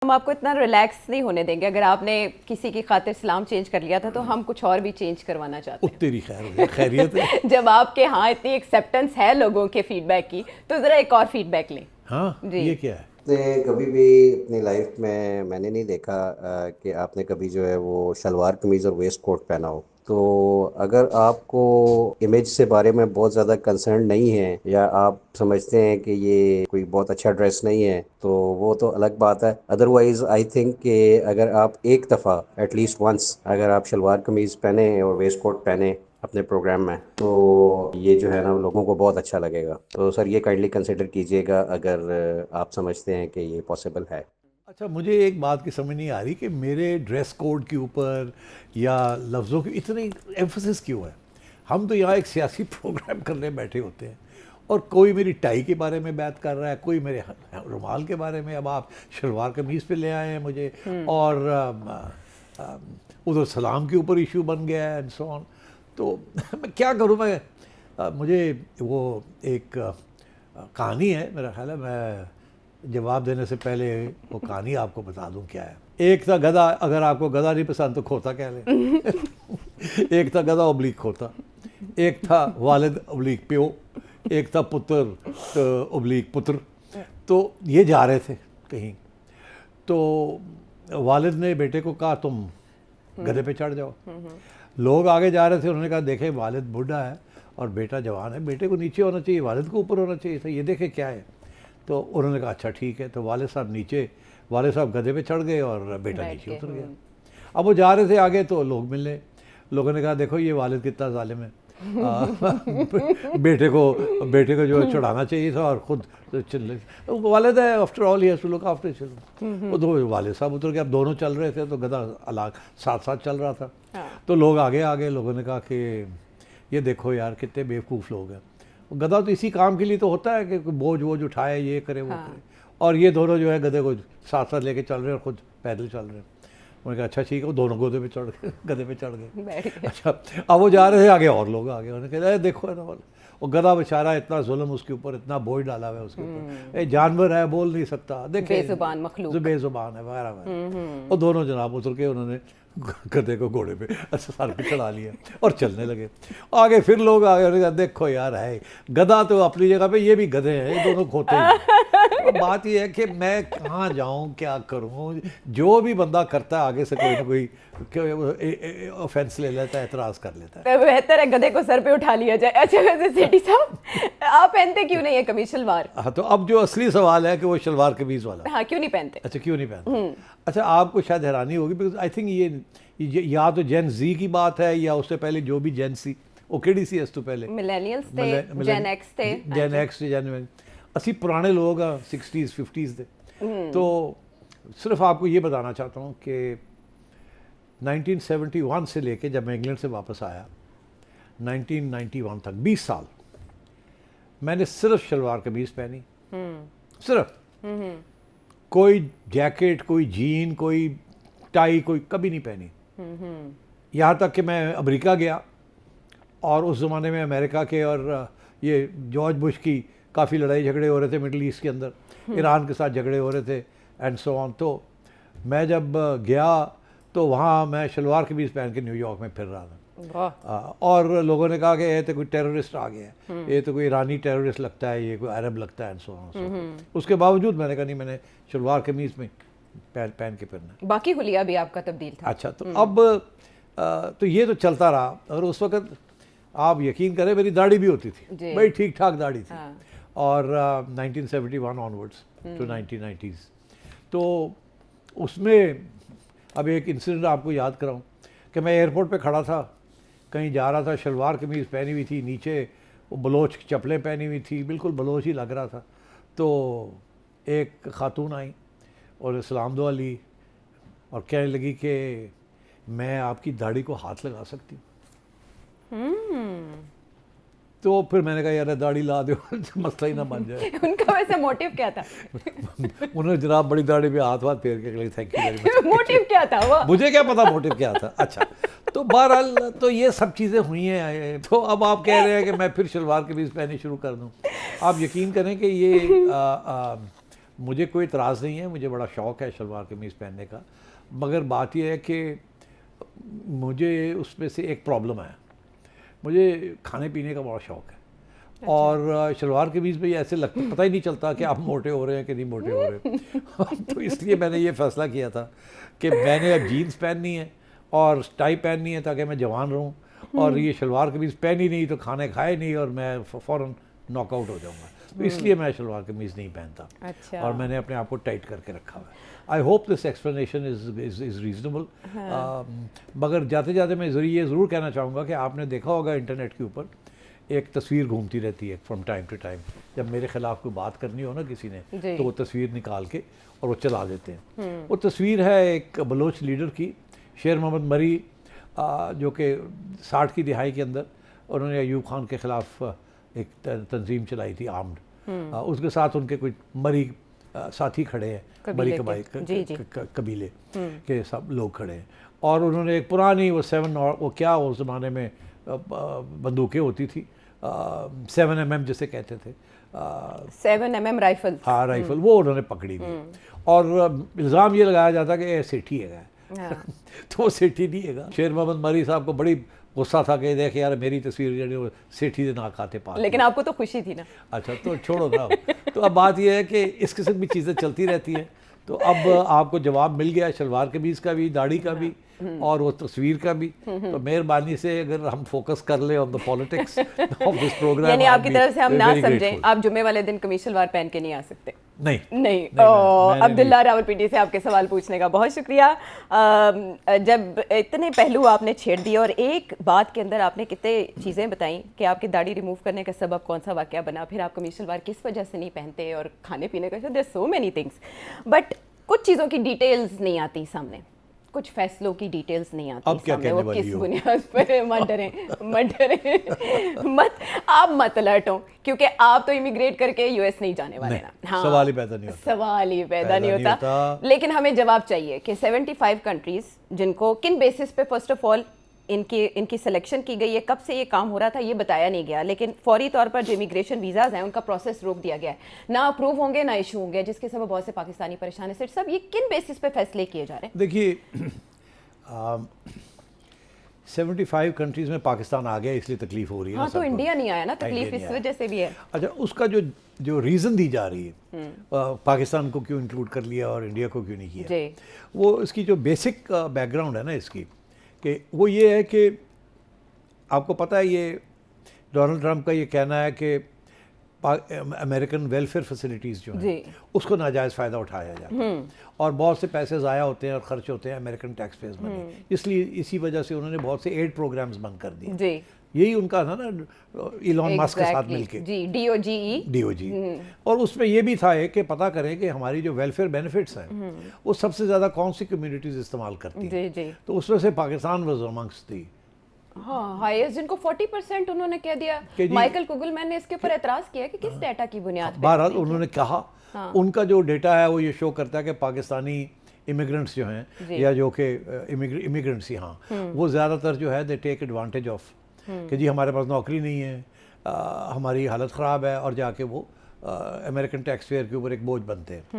हम आपको इतना रिलैक्स नहीं होने देंगे। अगर आपने किसी की खातिर सलाम चेंज कर लिया था तो हम कुछ और भी चेंज करवाना चाहते हैं। तेरी खैर खैरियत है। जब आपके हाँ इतनी एक्सेप्टेंस है लोगों के फीडबैक की, तो ज़रा एक और फीडबैक लें। हाँ जी। ये क्या है? आपने कभी भी अपनी लाइफ में, मैंने नहीं देखा कि आपने कभी जो है वो शलवार कमीज़ और वेस्ट कोट पहना हो। तो अगर आपको इमेज से बारे में बहुत ज़्यादा कंसर्न नहीं है या आप समझते हैं कि ये कोई बहुत अच्छा ड्रेस नहीं है, तो वो तो अलग बात है। अदरवाइज़ आई थिंक कि अगर आप एक दफ़ा एटलीस्ट वंस अगर आप शलवार कमीज़ पहने और वेस्ट कोट पहने अपने प्रोग्राम में, तो ये जो है ना लोगों को बहुत अच्छा लगेगा। तो सर ये काइंडली कंसिडर कीजिएगा अगर आप समझते हैं कि ये पॉसिबल है। अच्छा, मुझे एक बात की समझ नहीं आ रही कि मेरे ड्रेस कोड के ऊपर या लफ्ज़ों की इतनी एम्फसिस क्यों है। हम तो यहाँ एक सियासी प्रोग्राम करने बैठे होते हैं और कोई मेरी टाई के बारे में बात कर रहा है, कोई मेरे रुमाल के बारे में। अब आप शलवार कमीज़ पे ले आए हैं मुझे, और उधर सलाम के ऊपर इशू बन गया है एंड सो ऑन। तो मैं क्या करूँ? मुझे वो एक कहानी है, मेरा ख्याल है मैं जवाब देने से पहले वो कहानी आपको बता दूं क्या है। एक था गधा, अगर आपको गधा नहीं पसंद तो खोता कह लें। एक था गधा ओब्लिक खोता, एक था वालिद ओब्लिक प्यो, एक था पुत्र ओब्लिक पुत्र। तो ये जा रहे थे कहीं, तो वालिद ने बेटे को कहा तुम गधे पे चढ़ जाओ। लोग आगे जा रहे थे, उन्होंने कहा देखे वालिद बूढ़ा है और बेटा जवान है, बेटे को नीचे होना चाहिए, वालिद को ऊपर होना चाहिए था, ये देखे क्या है। तो उन्होंने कहा अच्छा ठीक है। तो वालिद साहब वालिद साहब गधे पे चढ़ गए और बेटा नीचे उतर गया। अब वो जा रहे थे आगे, तो लोग मिले, लोगों ने कहा देखो ये वालिद कितना जालिम है, बेटे को जो है चढ़ाना चाहिए था और खुद चल वालिद है, after all he has to look after children. वो दो वालिद साहब उतर गए, अब दोनों चल रहे थे तो गधा अलग साथ साथ चल रहा था। तो लोग आगे लोगों ने कहा कि ये देखो यार कितने बेवकूफ़ लोग हैं। गधा तो इसी काम के लिए तो होता है कि बोझ उठाए, ये करे वो करे, और ये दोनों जो है गधे को साथ साथ लेके चल रहे हैं और खुद पैदल चल रहे हैं। उन्होंने कहा अच्छा ठीक है, वो दोनों गधे पे चढ़ गए। अच्छा, अब वो जा रहे थे आगे और लोग आगे, उन्होंने कहा देखो है ना, वो गधा बेचारा इतना जुल्म उसके ऊपर, इतना बोझ डाला हुआ है उसके ऊपर, ये जानवर है बोल नहीं सकता, देखे बेजुबान मखलूक, बेजुबान है वगैरह। और दोनों जनाब उतर के उन्होंने गधे को घोड़े पे अच्छा सर पे चढ़ा लिया और चलने लगे। आगे फिर लोग आगे, उन्होंने कहा देखो यार है गधा तो अपनी जगह पे, ये भी गधे हैं, ये दोनों खोते हैं। बात ये है कि मैं कहाँ जाऊँ, क्या करूँ, जो भी बंदा करता है आगे से कोई ना कोई ऑफेंस ले लेता है, एतराज़ कर लेता है। तो बेहतर है गधे को सर पे उठा लिया जाए। अच्छा वैसे सेठी साहब, आप पहनते क्यों नहीं है कमीज शलवार? हाँ, तो अब जो असली सवाल है कि वो शलवार कमीज़ वाला, हाँ क्यों नहीं पहनते? अच्छा क्यों नहीं पहनते? अच्छा, आपको शायद हैरानी होगी, बिकॉज आई थिंक ये या तो जेन जी की बात है या उससे पहले जो भी जेन सी, वो केड़ी सी इस तो पहले मिलेनियल्स थे, जेन एक्स थे, जेन एक्स जेन असी पुराने लोग 60s 50s थे। तो सिर्फ आपको ये बताना चाहता हूँ कि 1971 से लेके जब मैं इंग्लैंड से वापस आया 1991 तक 20 साल मैंने सिर्फ शलवार कमीज़ पहनी, सिर्फ। कोई जैकेट, कोई जीन, कोई टाई, कोई कभी नहीं पहनी। यहाँ तक कि मैं अमेरिका गया और उस ज़माने में अमेरिका के और ये जॉर्ज बुश की काफ़ी लड़ाई झगड़े हो रहे थे मिडल ईस्ट के अंदर, ईरान के साथ झगड़े हो रहे थे एंड सो ऑन। तो मैं जब गया तो वहाँ मैं शलवार कमीज़ पहन के न्यूयॉर्क में फिर रहा था। और लोगों ने कहा कि ये तो कोई टेररिस्ट आ गया है, ये तो कोई ईरानी टेररिस्ट लगता है, ये कोई अरब लगता है एंड सो ऑन। उसके बावजूद मैंने कहा नहीं, मैंने शलवार कमीज़ में पहन के फिरना। बाकी हुलिया भी आपका तब्दील था। अच्छा, तो अब तो ये तो चलता रहा। और उस वक्त आप यकीन करें मेरी दाढ़ी भी होती थी, बड़ी ठीक ठाक दाढ़ी थी। और 1971 ऑनवर्ड्स टू 1990s, तो उसमें अब एक इंसिडेंट आपको याद कराऊं कि मैं एयरपोर्ट पे खड़ा था, कहीं जा रहा था, शलवार कमीज़ पहनी हुई थी, नीचे वो बलोच चप्पलें पहनी हुई थी, बिल्कुल बलोच ही लग रहा था। तो एक खातून आई और सलाम दुआ ली और कहने लगी कि मैं आपकी दाढ़ी को हाथ लगा सकती हूँ। तो फिर मैंने कहा यार दाढ़ी ला दो, मसला ही ना बन जाए। उनका वैसे मोटिव क्या था? उन्होंने जनाब बड़ी दाढ़ी पे हाथ फेर के thank you very much. Motive क्या था वो? मुझे क्या पता मोटिव क्या था। अच्छा, तो बहरहाल तो ये सब चीज़ें हुई हैं। तो अब आप कह रहे हैं कि मैं फिर शलवार कमीज़ पहनी शुरू कर दूँ। आप यकीन करें कि ये मुझे कोई इतराज़ नहीं है, मुझे बड़ा शौक़ है शलवार कमीज़ पहनने का, मगर बात यह है कि मुझे उसमें से एक प्रॉब्लम है, मुझे खाने पीने का बड़ा शौक़ है। अच्छा। और शलवार कमीज़ में ऐसे लगता, पता ही नहीं चलता कि आप मोटे हो रहे हैं कि नहीं मोटे हो रहे तो इसलिए मैंने ये फ़ैसला किया था कि मैंने अब जीन्स पहननी है और टाई पहननी है ताकि मैं जवान रहूं, और ये शलवार कमीज़ पहनी नहीं तो खाने खाए नहीं और मैं फ़ौरन नॉकआउट हो जाऊंगा। तो इसलिए मैं शलवार कमीज़ नहीं पहनता। अच्छा। और मैंने अपने आप को टाइट करके रखा हुआ है। I hope this explanation is reasonable. मगर जाते जाते मैं ये ज़रूर कहना चाहूँगा कि आपने देखा होगा इंटरनेट के ऊपर एक तस्वीर घूमती रहती है फ्रॉम टाइम टू टाइम, जब मेरे ख़िलाफ़ कोई बात करनी हो ना किसी ने, तो वो तस्वीर निकाल के और वो चला देते हैं। वो तस्वीर है एक बलोच लीडर की, शेर मोहम्मद मरी, जो कि 60 की दिहाई के अंदर उन्होंने अयूब खान के ख़िलाफ़ एक तंजीम चलाई थी आर्म्ड। उसके साथ उनके कुछ मरी साथी खड़े हैं, मरी कबीले के सब लोग खड़े हैं, और उन्होंने एक पुरानी वो 7 और वो क्या उस ज़माने में बंदूकें होती थी, 7mm जिसे कहते थे, 7mm राइफल। हाँ राइफल, वो उन्होंने पकड़ी हुई। और इल्ज़ाम ये लगाया जाता कि ये सेठी है तो वो सेठी नहीं है। शेर मोहम्मद मरी साहब को बड़ी गुस्सा था कि देख यार मेरी तस्वीर जो सेठी दे ना खाते पा। लेकिन आपको तो खुशी थी ना। अच्छा तो छोड़ो ना। तो अब बात यह है कि इस किस्म की चीज़ें चलती रहती हैं। तो अब आपको जवाब मिल गया, शलवार कमीज़ का भी, दाढ़ी का भी और वो तस्वीर का भी। तो मेहरबानी से अगर हम फोकस कर ले on the politics of this programme, यानी आपकी तरफ से हम ना समझें आप जुम्मे वाले दिन कमीज शलवार पहन के नहीं आ सकते। नहीं। अब्दुल्ला रावलपिंडी से आपके सवाल पूछने का बहुत शुक्रिया। जब इतने पहलू आपने छेड़ दिए और एक बात के अंदर आपने कितने चीज़ें बताई कि आपकी दाढ़ी रिमूव करने का सबब कौन सा वाकया बना, फिर आप कमीज शलवार किस वजह से नहीं पहनते, और खाने पीने का, there so many things, but कुछ चीज़ों की डिटेल्स नहीं आती सामने, कुछ फैसलों की डिटेल्स नहीं आती अब क्या सामने। कहने वो वाली किस हो? बुनियाद पर मत डरें आप मत अलर्ट हो, क्योंकि आप तो इमिग्रेट करके यूएस नहीं जाने वाले नहीं, ना। हाँ, सवाल ही पैदा नहीं होता। सवाल ही पैदा नहीं होता। लेकिन हमें जवाब चाहिए कि 75 कंट्रीज जिनको किन बेसिस पे फर्स्ट ऑफ ऑल इनकी सिलेक्शन की गई है, कब से ये काम हो रहा था ये बताया नहीं गया, लेकिन फौरी तौर पर जो इमिग्रेशन वीज़ाज़ हैं उनका प्रोसेस रोक दिया गया है, ना अप्रूव होंगे ना इशू होंगे, जिसके सबब बहुत से पाकिस्तानी परेशान है। सर सब ये किन बेसिस पे फैसले किए जा रहे हैं? देखिए 75 कंट्रीज़ में पाकिस्तान आ गया इसलिए तकलीफ हो रही है। हाँ, तो इंडिया नहीं आया ना, तकलीफ इस वजह से भी है। अच्छा, उसका जो रीज़न दी जा रही है पाकिस्तान को क्यों इंक्लूड कर लिया और इंडिया को क्यों नहीं किया, वो इसकी जो बेसिक बैकग्राउंड है ना इसकी, कि वो ये है कि आपको पता है ये डोनाल्ड ट्रंप का ये कहना है कि अमेरिकन वेलफेयर फैसिलिटीज़ जो हैं उसको नाजायज़ फ़ायदा उठाया जाता है और बहुत से पैसे ज़ाया होते हैं और ख़र्च होते हैं अमेरिकन टैक्स पेयर्स मनी, इसलिए इसी वजह से उन्होंने बहुत से एड प्रोग्राम्स बंद कर दिए। यही उनका था ना इलॉन मस्क के साथ मिलके, DOGE। और उसमें ये भी था कि पता करें कि हमारी जो वेलफेयर बेनिफिट्स हैं वो सबसे ज़्यादा कौन सी कम्युनिटीज़ इस्तेमाल करती हैं, तो उसमें से पाकिस्तान वाज अमंग्स्ट दी। हाँ, हाईएस्ट, जिनको 40% उन्होंने कह दिया। माइकल कुगलमैन ने इसके ऊपर एतराज़ किया कि किस डेटा की बुनियाद पे। बहरहाल उन्होंने कहा उनका जो डेटा है वो ये शो करता है कि पाकिस्तानी इमिग्रेंट्स जो हैं या जो कि इमिग्रेंट्स यहाँ वो ज़्यादातर जो है दे टेक एडवांटेज ऑफ कि जी हमारे पास नौकरी नहीं है, हमारी हालत ख़राब है, और जाके वो अमेरिकन टैक्स पेयर के ऊपर एक बोझ बनते हैं।